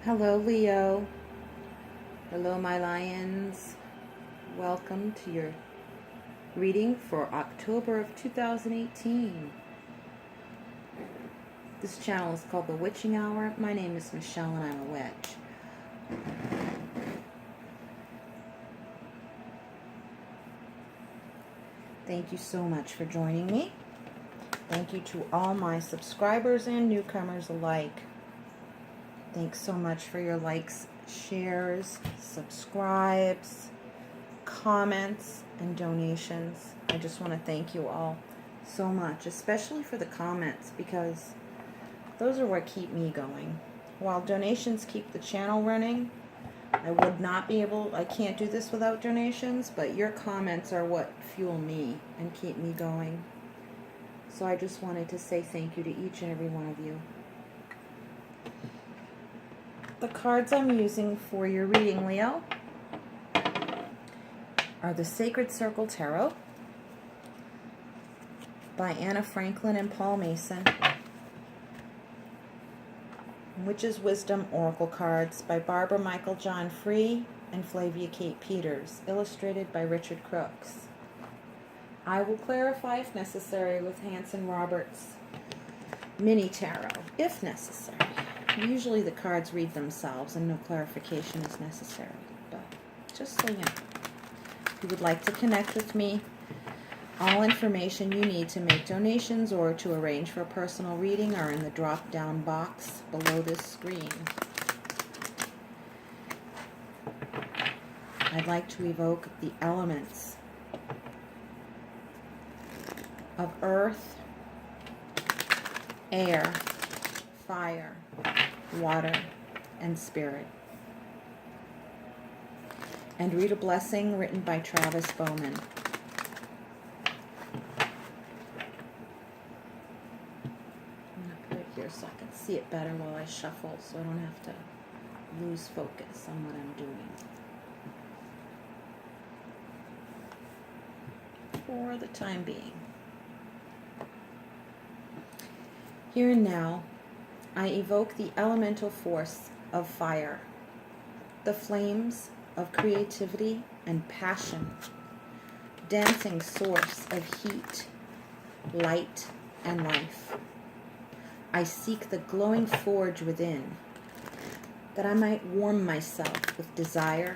Hello, Leo. Hello, my lions. Welcome to your reading for October of 2018. This channel is called The Witching Hour. My name is Michelle and I'm a witch. Thank you so much for joining me. Thank you to all my subscribers and newcomers alike. Thanks so much for your likes, shares, subscribes, comments, and donations. I just want to thank you all so much, especially for the comments, because those are what keep me going. While donations keep the channel running, I can't do this without donations, but your comments are what fuel me and keep me going. So I just wanted to say thank you to each and every one of you. The cards I'm using for your reading, Leo, are the Sacred Circle Tarot by Anna Franklin and Paul Mason, Witch's Wisdom Oracle cards by Barbara Michael John Free and Flavia Kate Peters, illustrated by Richard Crooks. I will clarify if necessary with Hanson Roberts Mini Tarot, if necessary. Usually the cards read themselves and no clarification is necessary, but just so you know. If you would like to connect with me, all information you need to make donations or to arrange for a personal reading are in the drop-down box below this screen. I'd like to evoke the elements of earth, air, fire, water, and spirit. And read a blessing written by Travis Bowman. I'm going to put it here so I can see it better while I shuffle, so I don't have to lose focus on what I'm doing. For the time being. Here and now, I evoke the elemental force of fire, the flames of creativity and passion, dancing source of heat, light, and life. I seek the glowing forge within, that I might warm myself with desire,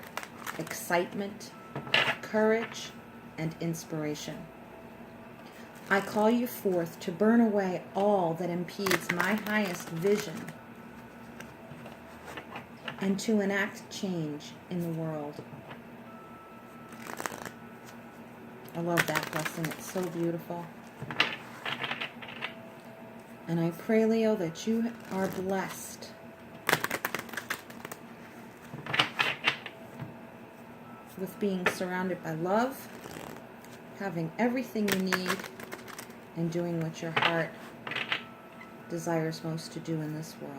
excitement, courage, and inspiration. I call you forth to burn away all that impedes my highest vision and to enact change in the world. I love that blessing. It's so beautiful. And I pray, Leo, that you are blessed with being surrounded by love, having everything you need, and doing what your heart desires most to do in this world.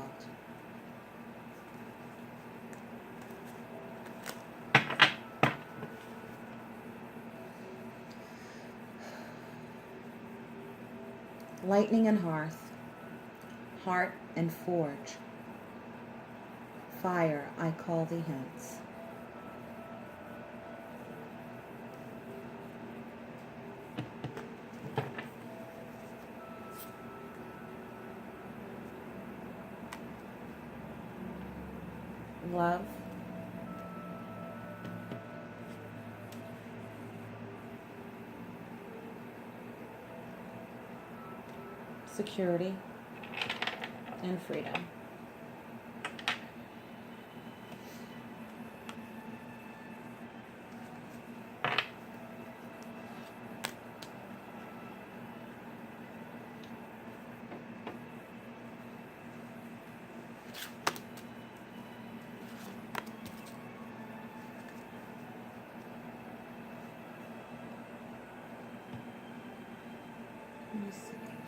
Lightning and hearth, heart and forge, fire I call thee hence. Love, security, and freedom.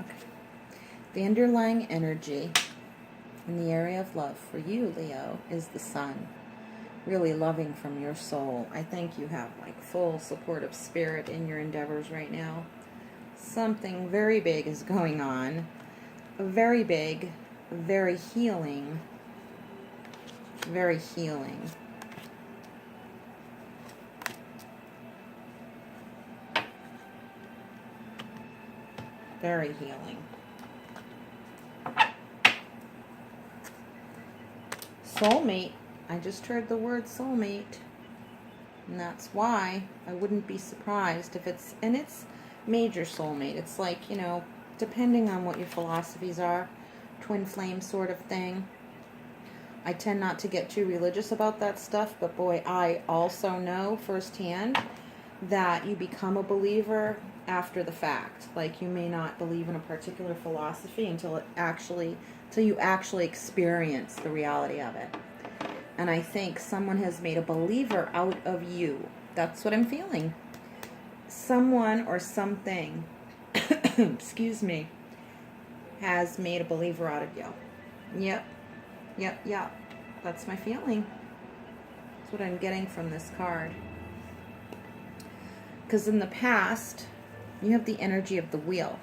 Okay. The underlying energy in the area of love for you, Leo, is the sun. Really loving from your soul. I think you have like full supportive spirit in your endeavors right now. Something very big is going on. Very big, very healing, Very healing. Very healing. Soulmate. I just heard the word soulmate. And that's why I wouldn't be surprised if it's, and it's major soulmate. It's like, you know, depending on what your philosophies are, twin flame sort of thing. I tend not to get too religious about that stuff, but boy, I also know firsthand that you become a believer after the fact. Like, you may not believe in a particular philosophy until you actually experience the reality of it. And I think someone has made a believer out of you. That's what I'm feeling. Someone or something, excuse me, has made a believer out of you. Yep. That's my feeling. That's what I'm getting from this card. Because in the past, you have the energy of the wheel.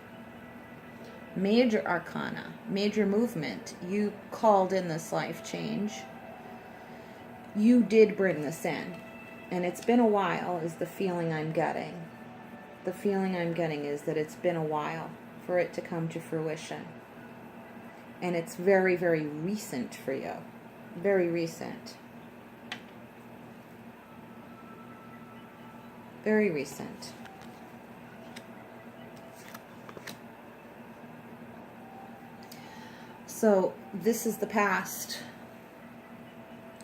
Major arcana, major movement. You called in this life change. You did bring this in. And it's been a while is the feeling I'm getting. The feeling I'm getting is that it's been a while for it to come to fruition. And it's very, very recent for you. Very recent. Very recent. So this is the past.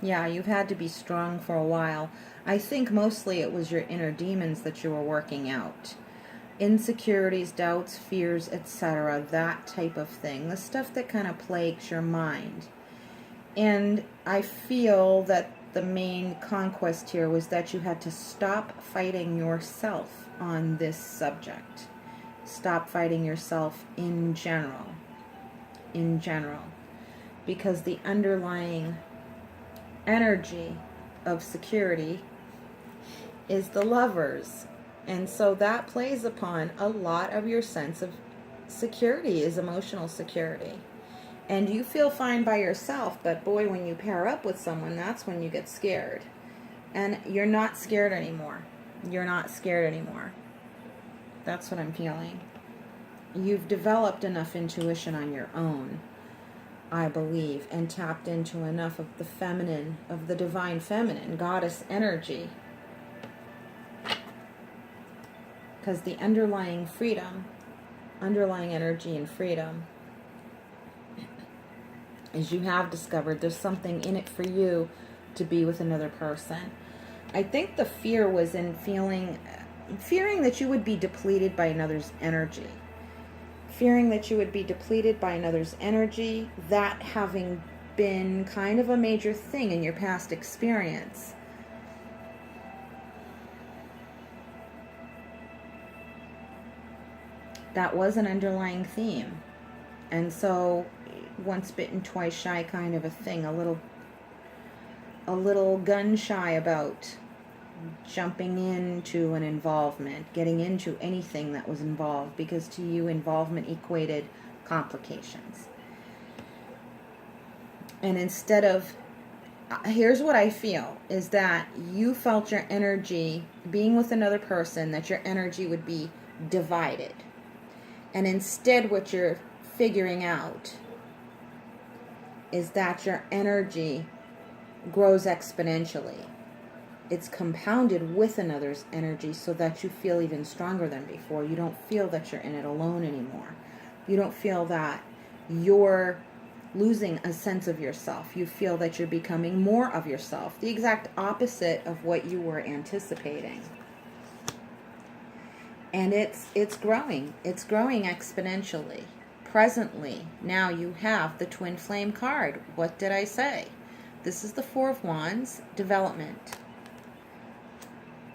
Yeah, you've had to be strong for a while. I think mostly it was your inner demons that you were working out. Insecurities, doubts, fears, etc. That type of thing. The stuff that kind of plagues your mind. And I feel that the main conquest here was that you had to stop fighting yourself on this subject. Stop fighting yourself in general. In general. Because the underlying energy of security is the Lovers. And so that plays upon a lot of your sense of security, is emotional security. And you feel fine by yourself, but boy, when you pair up with someone, that's when you get scared. And you're not scared anymore. You're not scared anymore. That's what I'm feeling. You've developed enough intuition on your own, I believe, and tapped into enough of the feminine, of the divine feminine, goddess energy. Because the underlying freedom, underlying energy and freedom, is you have discovered there's something in it for you to be with another person. I think the fear was in fearing that you would be depleted by another's energy. Fearing that you would be depleted by another's energy, that having been kind of a major thing in your past experience. That was an underlying theme. And so, once bitten, twice shy kind of a thing. A little gun shy about jumping into an involvement, getting into anything that was involved, because to you, involvement equated complications. And instead of, here's what I feel, is that you felt your energy, being with another person, that your energy would be divided. And instead what you're figuring out is that your energy grows exponentially. It's compounded with another's energy so that you feel even stronger than before. You don't feel that you're in it alone anymore. You don't feel that you're losing a sense of yourself. You feel that you're becoming more of yourself. The exact opposite of what you were anticipating. And it's growing. It's growing exponentially. Presently, now you have the Twin Flame card. What did I say? This is the Four of Wands, development.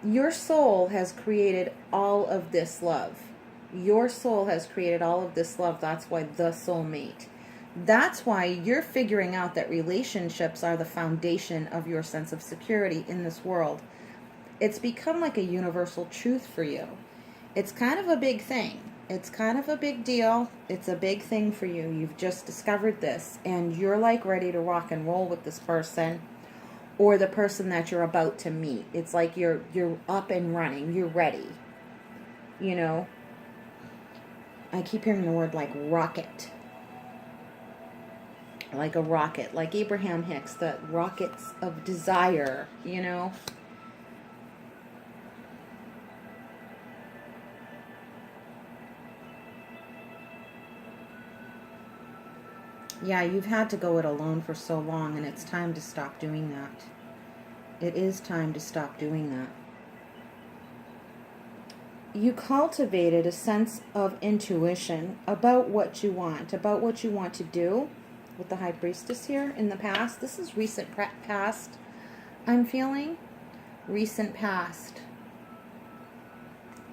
Your soul has created all of this love. Your soul has created all of this love. That's why the soulmate. That's why you're figuring out that relationships are the foundation of your sense of security in this world. It's become like a universal truth for you. It's kind of a big thing. It's kind of a big deal. It's a big thing for you. You've just discovered this, and you're like ready to rock and roll with this person. or the person that you're about to meet. It's like you're up and running, you're ready. You know, I keep hearing the word like rocket. Like a rocket, like Abraham Hicks, the rockets of desire, you know. Yeah, you've had to go it alone for so long, and it's time to stop doing that. It is time to stop doing that. You cultivated a sense of intuition about what you want to do with the High Priestess here in the past. This is recent past, I'm feeling. Recent past.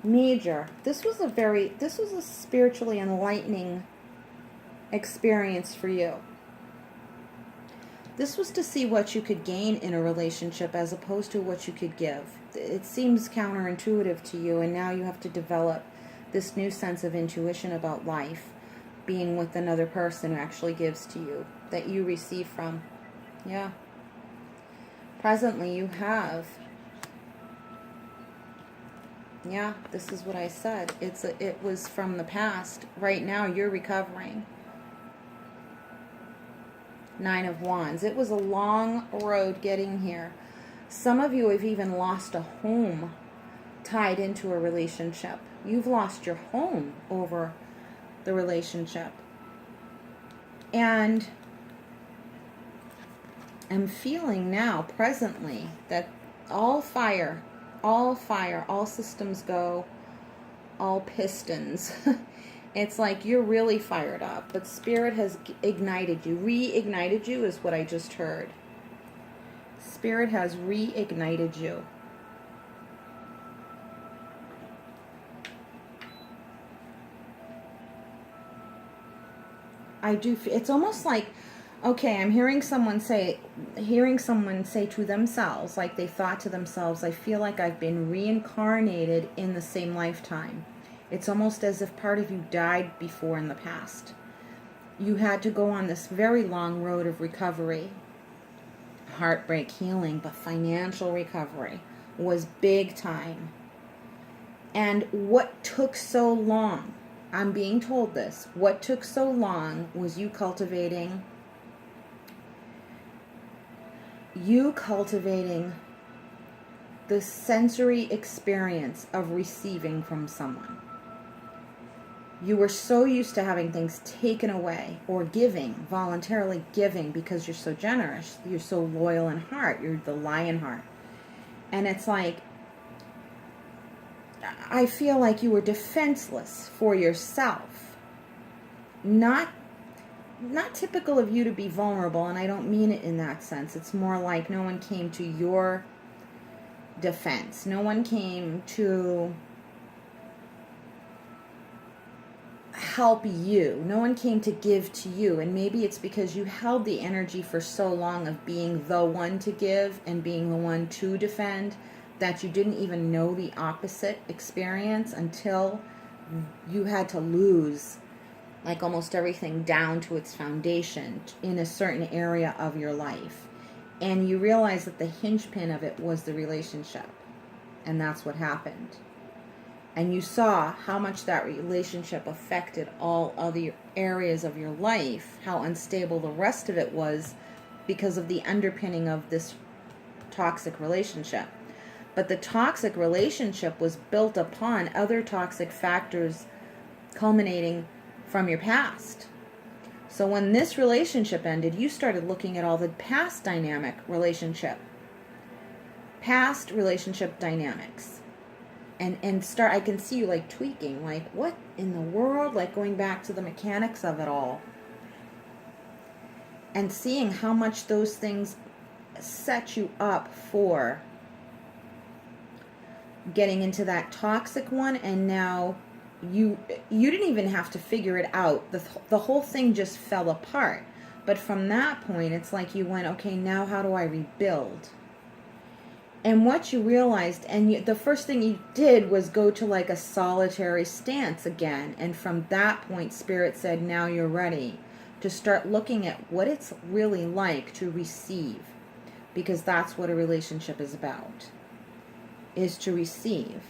Major. This was a spiritually enlightening experience for you. This was to see what you could gain in a relationship as opposed to what you could give. It seems counterintuitive to you, and now you have to develop this new sense of intuition about life, being with another person who actually gives to you, that you receive from. Yeah. Presently you have. Yeah, this is what I said. It was from the past. Right now you're recovering. 9 of Wands. It was a long road getting here. Some of you have even lost a home tied into a relationship. You've lost your home over the relationship. And I'm feeling now, presently, that all fire, all systems go, all pistons. It's like you're really fired up, but Spirit has ignited you. Reignited you is what I just heard. Spirit has reignited you. I do. It's almost like, okay, I'm hearing someone say to themselves, like they thought to themselves, I feel like I've been reincarnated in the same lifetime. It's almost as if part of you died before in the past. You had to go on this very long road of recovery, heartbreak, healing, but financial recovery was big time. And what took so long, I'm being told this, what took so long was you cultivating the sensory experience of receiving from someone. You were so used to having things taken away or giving, voluntarily giving, because you're so generous. You're so loyal in heart. You're the lion heart. And it's like, I feel like you were defenseless for yourself. Not typical of you to be vulnerable, and I don't mean it in that sense. It's more like no one came to your defense. No one came to help you. No one came to give to you. And maybe it's because you held the energy for so long of being the one to give and being the one to defend that you didn't even know the opposite experience until you had to lose like almost everything down to its foundation in a certain area of your life. And you realize that the hinge pin of it was the relationship. And that's what happened. And you saw how much that relationship affected all other areas of your life, how unstable the rest of it was because of the underpinning of this toxic relationship. But the toxic relationship was built upon other toxic factors culminating from your past. So when this relationship ended, you started looking at all the past relationship dynamics. And I can see you like tweaking, like what in the world, like going back to the mechanics of it all. And seeing how much those things set you up for getting into that toxic one, and now you didn't even have to figure it out. The whole thing just fell apart. But from that point, it's like you went, okay, now how do I rebuild? And what you realized, and the first thing you did was go to like a solitary stance again. And from that point, Spirit said, now you're ready to start looking at what it's really like to receive. because that's what a relationship is about, is to receive.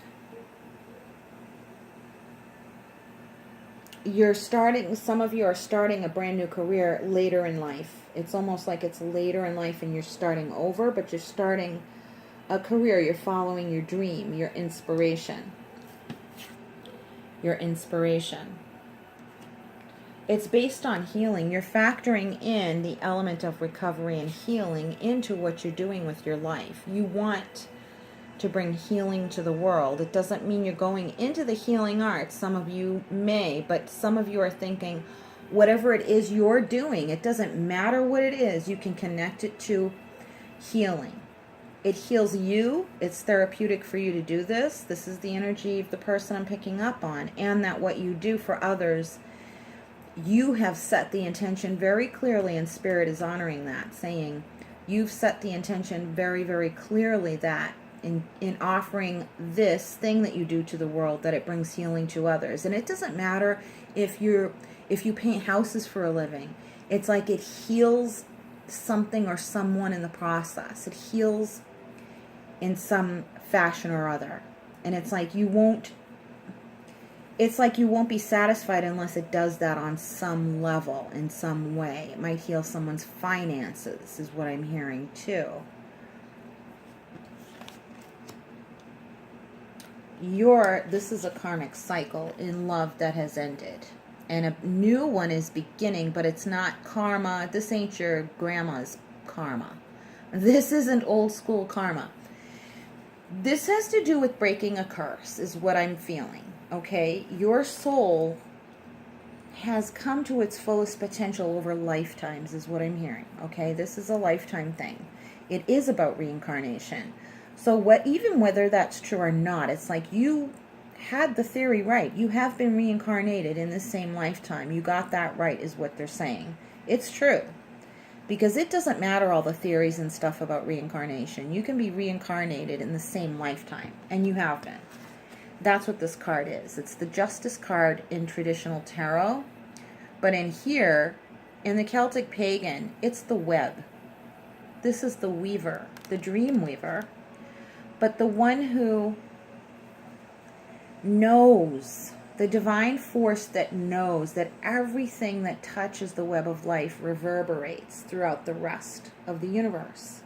Some of you are starting a brand new career later in life. It's almost like it's later in life and you're starting over, but you're starting a career. You're following your dream, your inspiration. Your inspiration. It's based on healing. You're factoring in the element of recovery and healing into what you're doing with your life. You want to bring healing to the world. It doesn't mean you're going into the healing arts. Some of you may, but some of you are thinking, whatever it is you're doing, it doesn't matter what it is, you can connect it to healing. It heals you. It's therapeutic for you to do this. This is the energy of the person I'm picking up on. And that what you do for others, you have set the intention very clearly, and Spirit is honoring that, saying you've set the intention very, very clearly that in offering this thing that you do to the world, that it brings healing to others. And it doesn't matter if you paint houses for a living. It's like it heals something or someone in the process. It heals in some fashion or other. And it's like you won't be satisfied unless it does that on some level, in some way. It might heal someone's finances, is what I'm hearing too. This is a karmic cycle in love that has ended. And a new one is beginning, but it's not karma. This ain't your grandma's karma. This isn't old school karma. This has to do with breaking a curse, is what I'm feeling. Okay? Your soul has come to its fullest potential over lifetimes, is what I'm hearing. Okay? This is a lifetime thing. It is about reincarnation. So even whether that's true or not, it's like you had the theory right. You have been reincarnated in the same lifetime. You got that right, is what they're saying. It's true. Because it doesn't matter all the theories and stuff about reincarnation. You can be reincarnated in the same lifetime. And you have been. That's what this card is. It's the Justice card in traditional tarot. But in here, in the Celtic Pagan, it's the web. This is the weaver, the dream weaver. But the one who knows, the divine force that knows that everything that touches the web of life reverberates throughout the rest of the universe.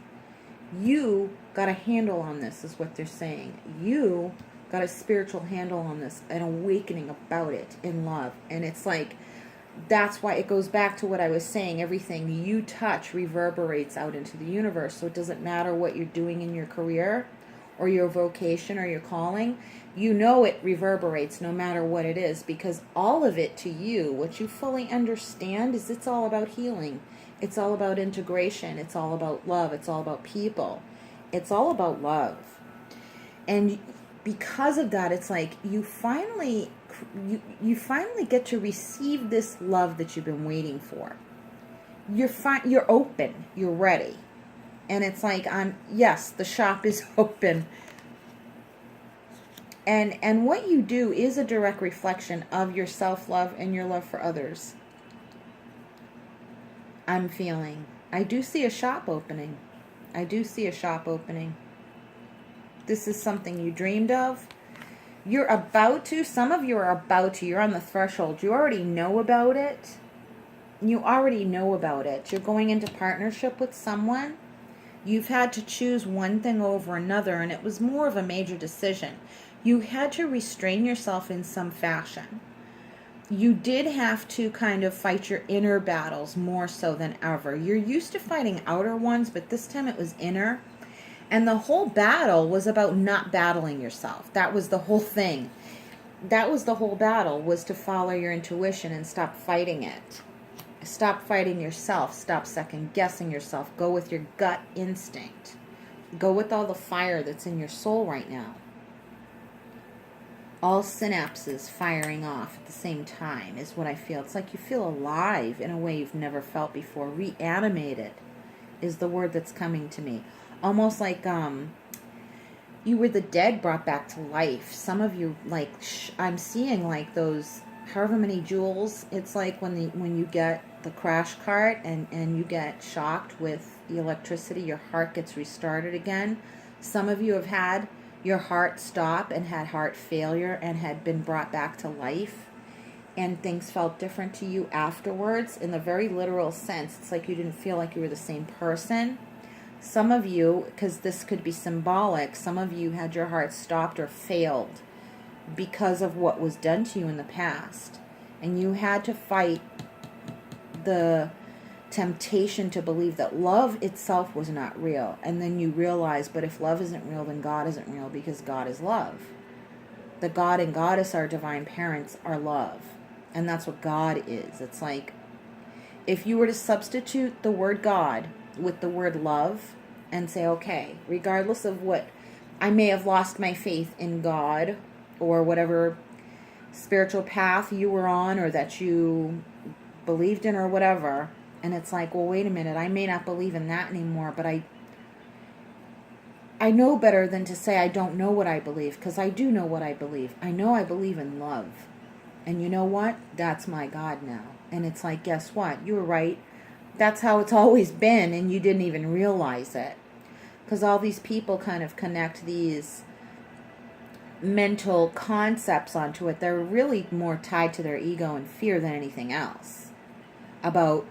You got a handle on this, is what they're saying. You got a spiritual handle on this, an awakening about it in love. And it's like, that's why it goes back to what I was saying. Everything you touch reverberates out into the universe. So it doesn't matter what you're doing in your career or your vocation or your calling, you know it reverberates no matter what it is, because all of it to you, what you fully understand, is it's all about healing. It's all about integration. It's all about love. It's all about people. It's all about love. And because of that, it's like you finally get to receive this love that you've been waiting for. You're open. You're ready. And it's like, yes, the shop is open. And what you do is a direct reflection of your self-love and your love for others. I'm feeling. I do see a shop opening. I do see a shop opening. This is something you dreamed of. You're about to. Some of you are about to. You're on the threshold. You already know about it. You already know about it. You're going into partnership with someone. You've had to choose one thing over another, and it was more of a major decision. You had to restrain yourself in some fashion. You did have to kind of fight your inner battles more so than ever. You're used to fighting outer ones, but this time it was inner. And the whole battle was about not battling yourself. That was the whole thing. That was the whole battle, was to follow your intuition and stop fighting it. Stop fighting yourself. Stop second guessing yourself. Go with your gut instinct. Go with all the fire that's in your soul right now. All synapses firing off at the same time is what I feel. It's like you feel alive in a way you've never felt before. Reanimated is the word that's coming to me. Almost like you were the dead brought back to life. Some of you, like, I'm seeing like those however many jewels. It's like when you get the crash cart and you get shocked with the electricity, your heart gets restarted again. Some of you have had your heart stop and had heart failure and had been brought back to life, and things felt different to you afterwards. In the very literal sense, it's like you didn't feel like you were the same person. Some of you, because this could be symbolic, some of you had your heart stopped or failed because of what was done to you in the past. And you had to fight the temptation to believe that love itself was not real. And then you realize, but if love isn't real, then God isn't real, because God is love. The God and Goddess, our divine parents, are love. And that's what God is. It's like, if you were to substitute the word God with the word love and say, okay, regardless of what, I may have lost my faith in God or whatever spiritual path you were on or that you believed in or whatever, and it's like, well, wait a minute, I may not believe in that anymore, but I know better than to say I don't know what I believe, because I do know what I believe. I know I believe in love. And you know what? That's my God now. And it's like, guess what? You were right. That's how it's always been, and you didn't even realize it. Because all these people kind of connect these mental concepts onto it. They're really more tied to their ego and fear than anything else. About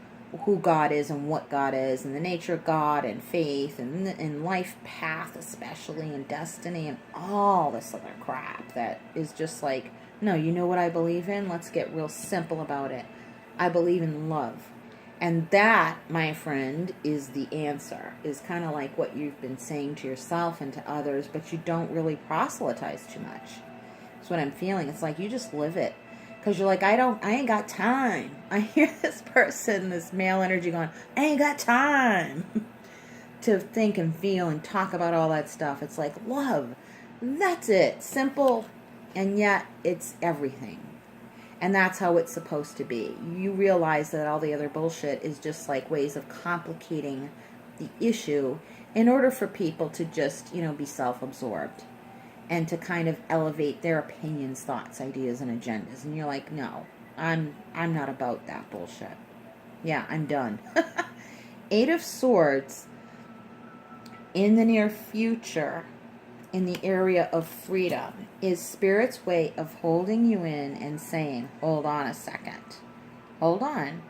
who God is and what God is and the nature of God and faith and life path especially and destiny and all this other crap that is just like, no, you know what I believe in? Let's get real simple about it. I believe in love. And that, my friend, is the answer. Is kind of like what you've been saying to yourself and to others, but you don't really proselytize too much. That's what I'm feeling. It's like you just live it. Because you're like, I ain't got time. I hear this person, this male energy going, I ain't got time to think and feel and talk about all that stuff. It's like, love. That's it. Simple. And yet, it's everything. And that's how it's supposed to be. You realize that all the other bullshit is just like ways of complicating the issue in order for people to just, be self-absorbed and to kind of elevate their opinions, thoughts, ideas, and agendas. And you're like, no, I'm not about that bullshit. Yeah, I'm done. 8 of Swords in the near future, in the area of freedom, is Spirit's way of holding you in and saying, hold on a second. Hold on.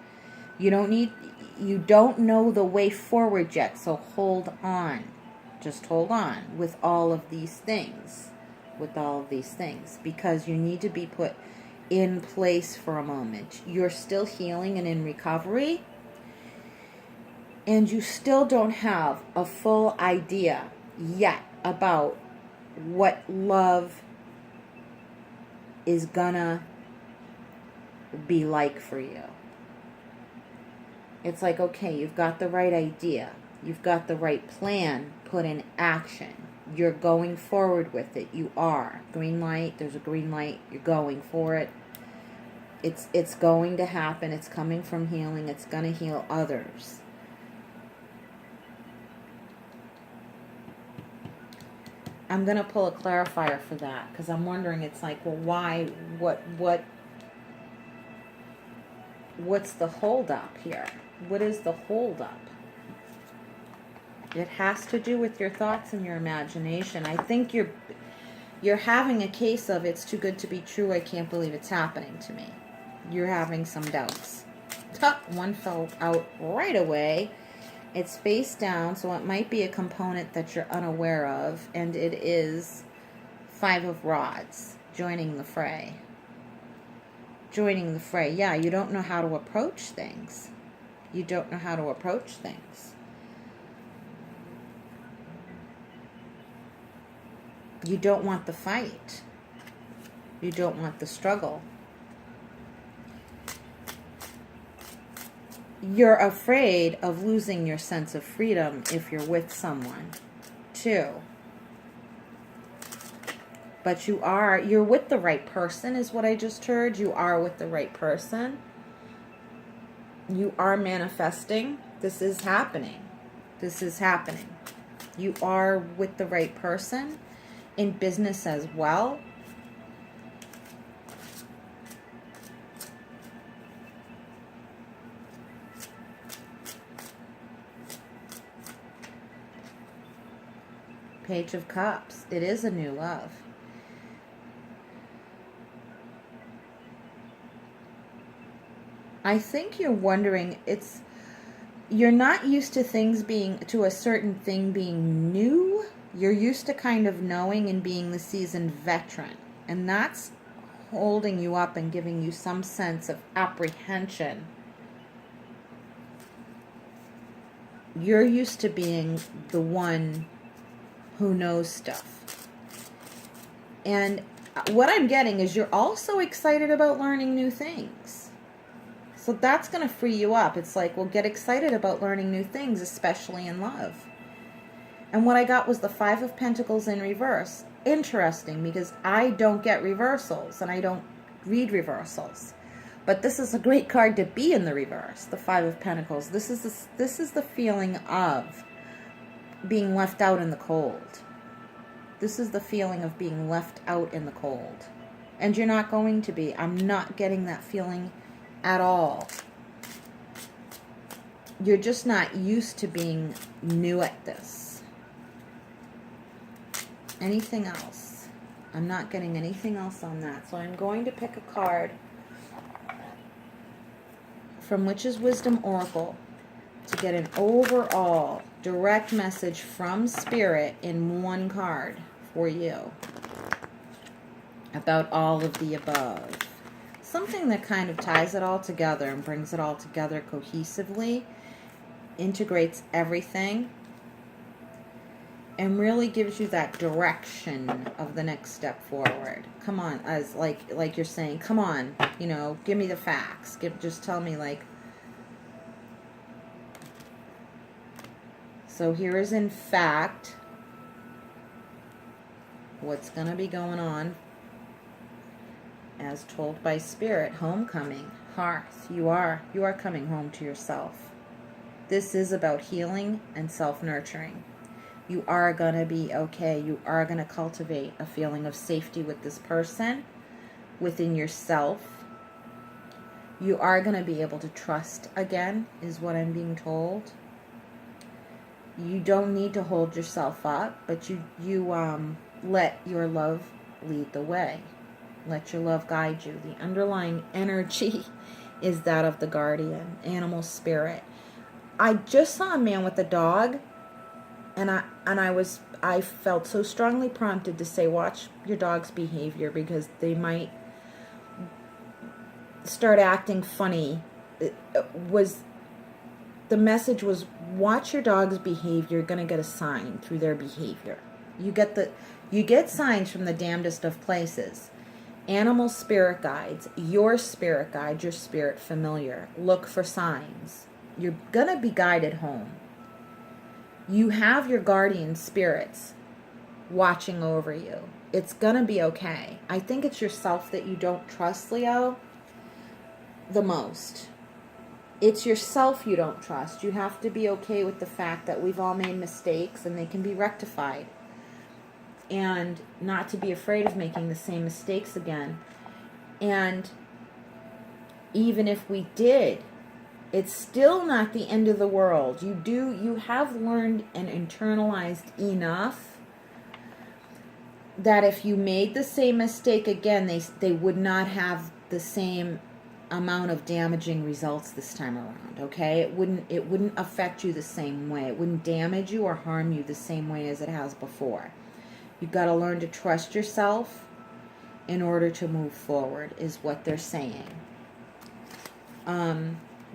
You don't know the way forward yet, so hold on. Just hold on with all of these things. Because you need to be put in place for a moment. You're still healing and in recovery. And you still don't have a full idea yet about what love is gonna be like for you. It's like, okay, you've got the right idea. You've got the right plan put in action. You're going forward with it. You are. Green light, there's a green light. You're going for it. It's going to happen. It's coming from healing. It's going to heal others. I'm going to pull a clarifier for that, because I'm wondering, it's like, well, why, what's the hold up here? What is the hold up? It has to do with your thoughts and your imagination. I think you're having a case of, it's too good to be true, I can't believe it's happening to me. You're having some doubts. One fell out right away. It's face down, so it might be a component that you're unaware of, and it is 5 of Rods, joining the fray. Joining the fray. Yeah, you don't know how to approach things. You don't know how to approach things. You don't want the fight. You don't want the struggle. You're afraid of losing your sense of freedom if you're with someone, too. But you're with the right person, is what I just heard. You are with the right person. You are manifesting. This is happening. This is happening. You are with the right person. In business as well. Page of Cups. It is a new love. I think you're wondering, you're not used to to a certain thing being new. You're used to kind of knowing and being the seasoned veteran. And that's holding you up and giving you some sense of apprehension. You're used to being the one who knows stuff. And what I'm getting is you're also excited about learning new things. So that's going to free you up. It's like, well, get excited about learning new things, especially in love. And what I got was the Five of Pentacles in reverse. Interesting, because I don't get reversals, and I don't read reversals. But this is a great card to be in the reverse, the Five of Pentacles. This is the feeling of being left out in the cold. This is the feeling of being left out in the cold. And you're not going to be. I'm not getting that feeling at all. You're just not used to being new at this. Anything else? I'm not getting anything else on that. So I'm going to pick a card from Witch's Wisdom Oracle to get an overall direct message from Spirit in one card for you about all of the above. Something that kind of ties it all together and brings it all together cohesively, integrates everything, and really gives you that direction of the next step forward. Come on, as like you're saying, come on, you know, give me the facts. Just tell me, like. So here is, in fact, what's going to be going on as told by Spirit. Homecoming, hearth. You are coming home to yourself. This is about healing and self-nurturing. You are going to be okay. You are going to cultivate a feeling of safety with this person, within yourself. You are going to be able to trust again, is what I'm being told. You don't need to hold yourself up, but you let your love lead the way. Let your love guide you. The underlying energy is that of the guardian, animal spirit. I just saw a man with a dog, and I felt so strongly prompted to say, watch your dog's behavior, because they might start acting funny. The message was, watch your dog's behavior. You're going to get a sign through their behavior. You get signs from the damnedest of places. Animal spirit guides, your spirit guide, your spirit familiar. Look for signs. You're going to be guided home. You have your guardian spirits watching over you. It's going to be okay. I think it's yourself that you don't trust, Leo, the most. It's yourself you don't trust. You have to be okay with the fact that we've all made mistakes and they can be rectified. And not to be afraid of making the same mistakes again. And even if we did, it's still not the end of the world. You have learned and internalized enough that if you made the same mistake again, they would not have the same amount of damaging results this time around, okay? It wouldn't affect you the same way. It wouldn't damage you or harm you the same way as it has before. You've got to learn to trust yourself in order to move forward, is what they're saying.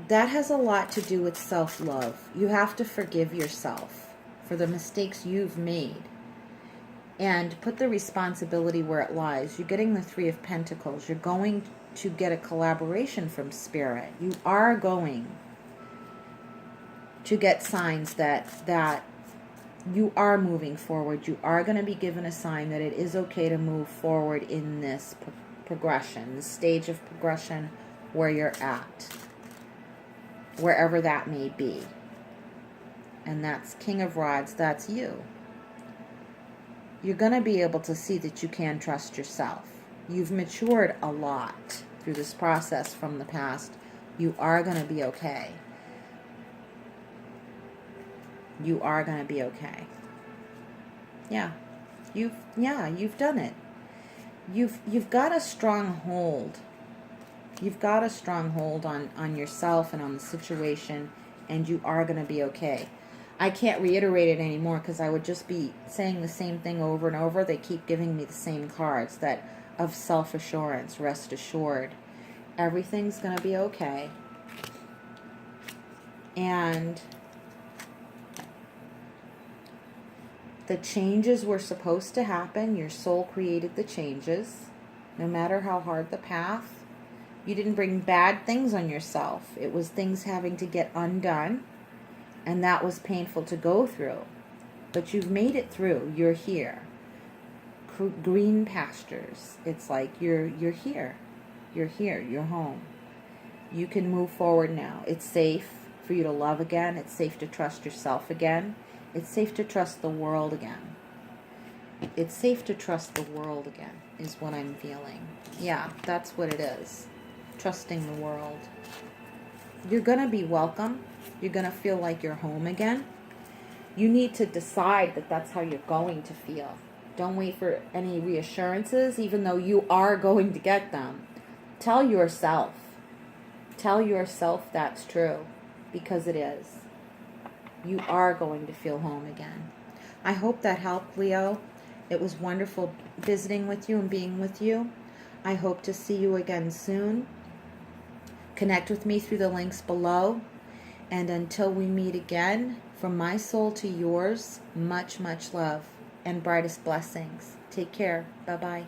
That has a lot to do with self-love. You have to forgive yourself for the mistakes you've made and put the responsibility where it lies. You're getting the Three of Pentacles. You're going to get a collaboration from Spirit. You are going to get signs that you are moving forward. You are going to be given a sign that it is okay to move forward in this progression, the stage of progression where you're at, wherever that may be. And that's King of Rods, that's you. You're going to be able to see that you can trust yourself. You've matured a lot through this process from the past. You are going to be okay. You are going to be okay. Yeah. You've done it. You've got a strong hold. You've got a strong hold on yourself and on the situation, and you are going to be okay. I can't reiterate it anymore because I would just be saying the same thing over and over. They keep giving me the same cards that of self-assurance, rest assured. Everything's going to be okay. And the changes were supposed to happen. Your soul created the changes. No matter how hard the path, you didn't bring bad things on yourself. It was things having to get undone, and that was painful to go through. But you've made it through. You're here. Green pastures. It's like you're here. You're here. You're home. You can move forward now. It's safe for you to love again. It's safe to trust yourself again. It's safe to trust the world again. It's safe to trust the world again, is what I'm feeling. Yeah, that's what it is. Trusting the world. You're going to be welcome. You're going to feel like you're home again. You need to decide that that's how you're going to feel. Don't wait for any reassurances, even though you are going to get them. Tell yourself. Tell yourself that's true, because it is. You are going to feel home again. I hope that helped, Leo. It was wonderful visiting with you and being with you. I hope to see you again soon. Connect with me through the links below. And until we meet again, from my soul to yours, much, much love and brightest blessings. Take care. Bye-bye.